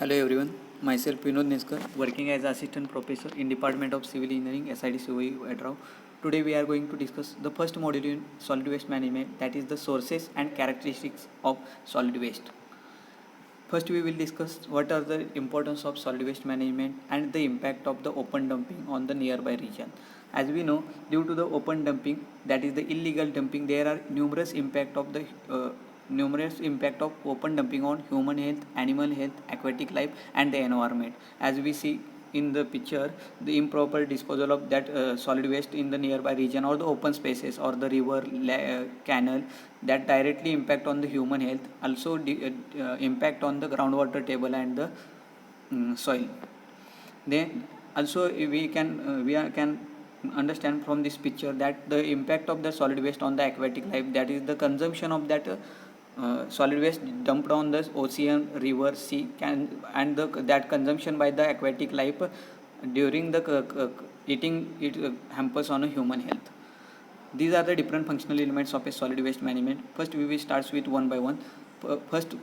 Hello everyone, myself Vinod Neskar, working as Assistant Professor in Department of Civil Engineering, SID COE at Rao. Today we are going to discuss the first module in solid waste management, that is the sources and characteristics of solid waste. First we will discuss what are the importance of solid waste management and the impact of the open dumping on the nearby region. As we know, due to the open dumping, that is the illegal dumping, there are numerous impact of open dumping on human health, animal health, aquatic life and the environment. As we see in the picture, the improper disposal of that solid waste in the nearby region or the open spaces or the river, canal, that directly impact on the human health, also impact on the groundwater table and the soil. Then also we can understand from this picture that the impact of the solid waste on the aquatic life, that is the consumption of that solid waste dumped on the ocean, river, sea, and that consumption by the aquatic life during the eating it hampers on a human health. These are the different functional elements of a solid waste management. First we will start with one by one. First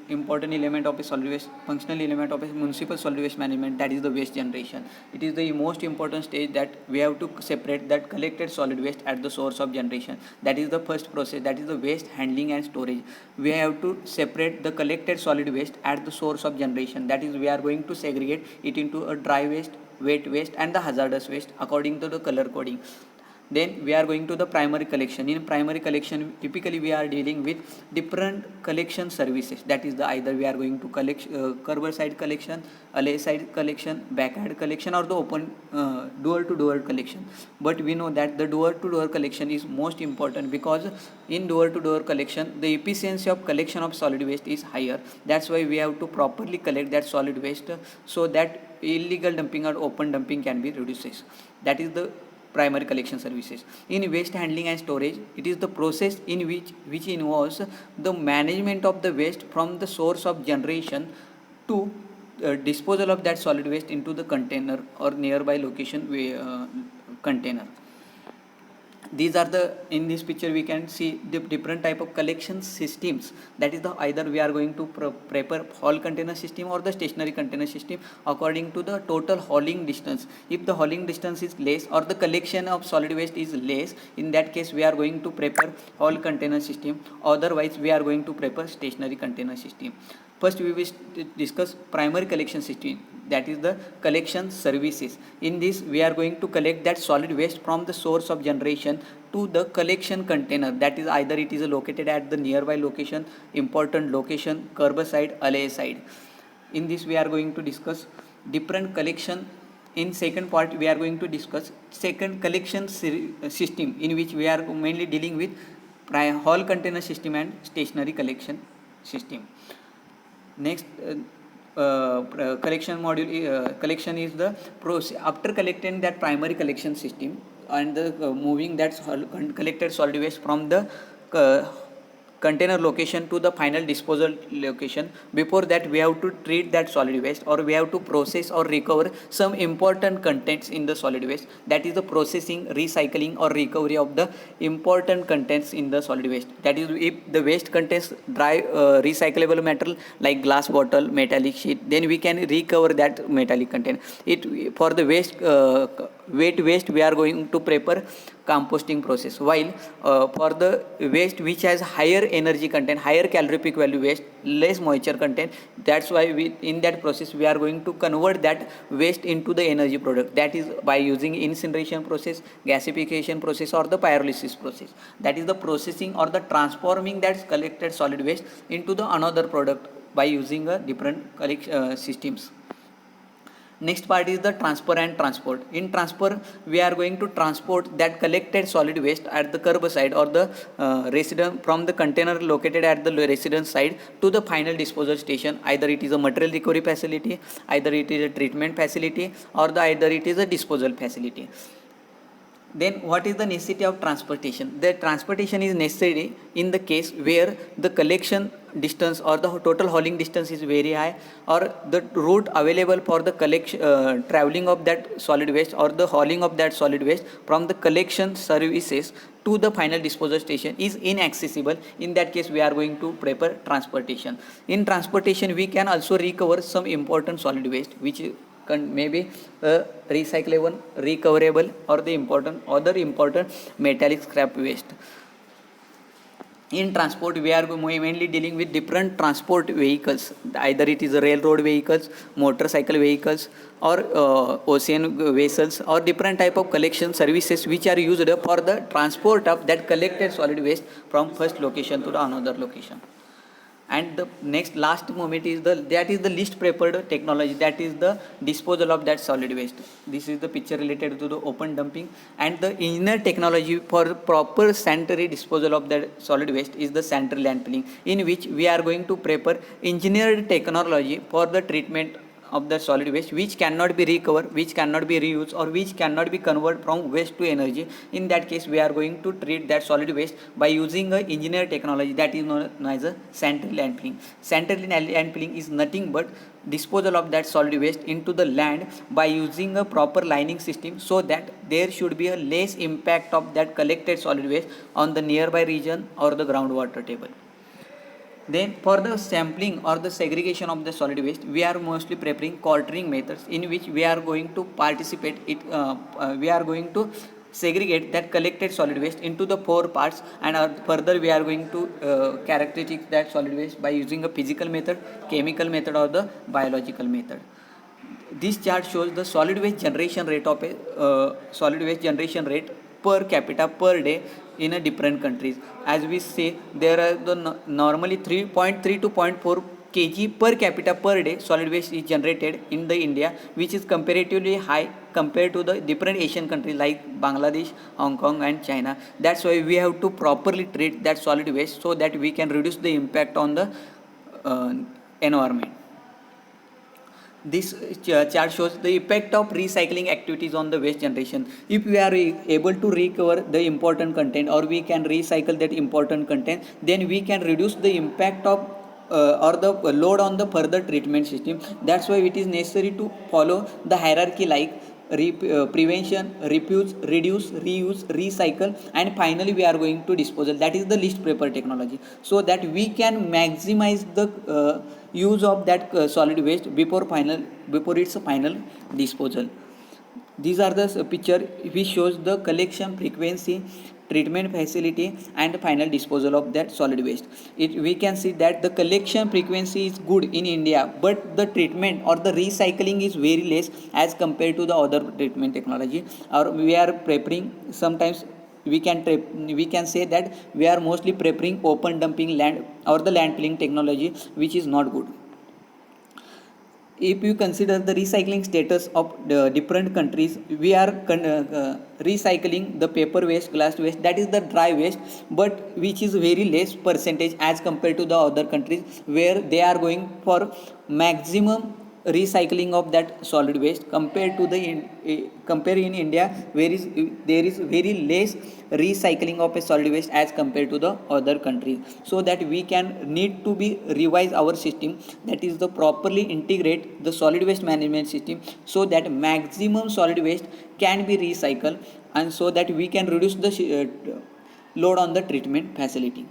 important element of a solid waste, functional element of a municipal solid waste management, that is the waste generation. It is the most important stage that we have to separate that collected solid waste at the source of generation. That is the first process, that is the waste handling and storage. We have to separate the collected solid waste at the source of generation. That is, we are going to segregate it into a dry waste, wet waste and the hazardous waste according to the color coding. Then we are going to the primary collection. In primary collection, typically we are dealing with different collection services. That is, the either we are going to collect curbside collection, alley side collection, backyard collection, or the open door to door collection. But we know that the door to door collection is most important, because in door to door collection the efficiency of collection of solid waste is higher. That's why we have to properly collect that solid waste so that illegal dumping or open dumping can be reduced. That is the primary collection services. In waste handling and storage, it is the process in which involves the management of the waste from the source of generation to disposal of that solid waste into the container or nearby location container. These are the, in this picture we can see the different type of collection systems. That is, the either we are going to prepare haul container system or the stationary container system according to the total hauling distance. If the hauling distance is less or the collection of solid waste is less, in that case we are going to prepare haul container system, otherwise we are going to prepare stationary container system. First we will discuss primary collection system, that is the collection services. In this we are going to collect that solid waste from the source of generation to the collection container. That is, either it is located at the nearby location, important location, curbside, alley side. In this we are going to discuss different collection. In second part we are going to discuss second collection system, in which we are mainly dealing with haul container system and stationary collection system. Next collection module, collection is the process after collecting that primary collection system and moving that collected solid waste from the container location to the final disposal location. Before that we have to treat that solid waste, or we have to process or recover some important contents in the solid waste. That is the processing, recycling or recovery of the important contents in the solid waste. That is, if the waste contains dry recyclable metal like glass bottle, metallic sheet, then we can recover that metallic content. It for the waste wet waste we are going to prepare composting process, while for the waste which has higher energy content, higher calorific value waste, less moisture content, that's why in that process we are going to convert that waste into the energy product. That is by using incineration process, gasification process or the pyrolysis process. That is the processing or the transforming that collected solid waste into the another product by using a different systems. Next part is the transfer and transport. In transfer, we are going to transport that collected solid waste at the curbside or the resident from the container located at the residence side to the final disposal station. Either it is a material recovery facility, either it is a treatment facility, or either it is a disposal facility. Then what is the necessity of transportation? The transportation is necessary in the case where the collection distance or the total hauling distance is very high, or the route available for the collection traveling of that solid waste or the hauling of that solid waste from the collection services to the final disposal station is inaccessible. In that case we are going to prefer transportation. In transportation we can also recover some important solid waste which may be recyclable, recoverable, or the other important metallic scrap waste. In transport we are mainly dealing with different transport vehicles, either it is railroad vehicles, motorcycle vehicles, or ocean vessels, or different type of collection services which are used for the transport of that collected solid waste from first location to the another location. And the next last moment is the least preferred technology, that is the disposal of that solid waste. This is the picture related to the open dumping, and the engineered technology for proper sanitary disposal of that solid waste is the sanitary landfilling, in which we are going to prefer engineered technology for the treatment of the solid waste which cannot be recovered, which cannot be reused, or which cannot be converted from waste to energy. In that case we are going to treat that solid waste by using a engineered technology that is known as a sanitary landfilling. Sanitary landfilling is nothing but disposal of that solid waste into the land by using a proper lining system, so that there should be a less impact of that collected solid waste on the nearby region or the groundwater table. Then for the sampling or the segregation of the solid waste, we are mostly preferring quartering methods, in which we are going to we are going to segregate that collected solid waste into the 4 parts, and further we are going to characteristics that solid waste by using a physical method, chemical method, or the biological method. This chart shows the solid waste generation rate of a solid waste generation rate per capita per day in a different countries. As we say, there are normally 3.3 to 0.4 kg per capita per day solid waste is generated in the India, which is comparatively high compared to the different Asian countries like Bangladesh, Hong Kong, and China. That's why we have to properly treat that solid waste so that we can reduce the impact on the environment. This chart shows the effect of recycling activities on the waste generation. If we are able to recover the important content, or we can recycle that important content, then we can reduce the impact of or the load on the further treatment system. That's why it is necessary to follow the hierarchy like prevention, refuse, reduce, reuse, recycle, and finally we are going to disposal. That is the least preferred technology, so that we can maximize the use of that solid waste before its final disposal. These are the picture which shows the collection frequency, treatment facility, and final disposal of that solid waste. We can see that the collection frequency is good in India, but the treatment or the recycling is very less as compared to the other treatment technology. Or we are preparing sometimes we can say that we are mostly preparing open dumping land or the landfilling technology, which is not good. If you consider the recycling status of the different countries, we are recycling the paper waste, glass waste, that is the dry waste, but which is very less percentage as compared to the other countries, where they are going for maximum recycling of that solid waste compared to compare in India, where there is very less recycling of a solid waste as compared to the other countries. So that we can need to be revise our system, that is the properly integrate the solid waste management system, so that maximum solid waste can be recycled, and so that we can reduce the load on the treatment facility.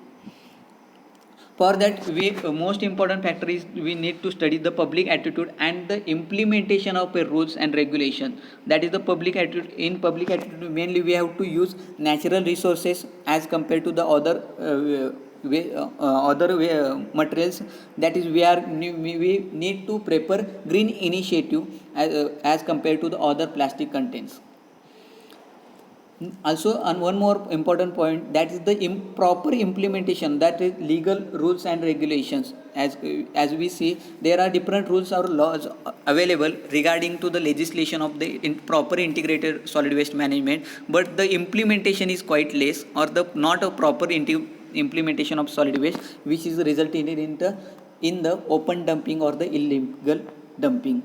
For that, most important factor is we need to study the public attitude and the implementation of rules and regulation. That is the public attitude. In public attitude, mainly we have to use natural resources as compared to the other materials. That is, we need to prepare green initiative as compared to the other plastic contents. Also, on one more important point, that is the improper implementation, that is legal rules and regulations. As we see, there are different rules or laws available regarding to the legislation of the proper integrated solid waste management, but the implementation is quite less, or the not a proper implementation of solid waste, which is resulting in the open dumping or the illegal dumping.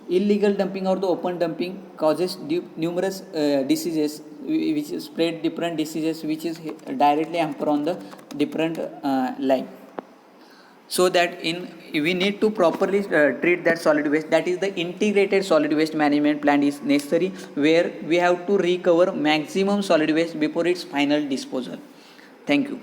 illegal dumping or the open dumping causes numerous diseases which spread different diseases which is directly hamper on the different life. So that we need to properly treat that solid waste. That is the integrated solid waste management plan is necessary, where we have to recover maximum solid waste before its final disposal. Thank you.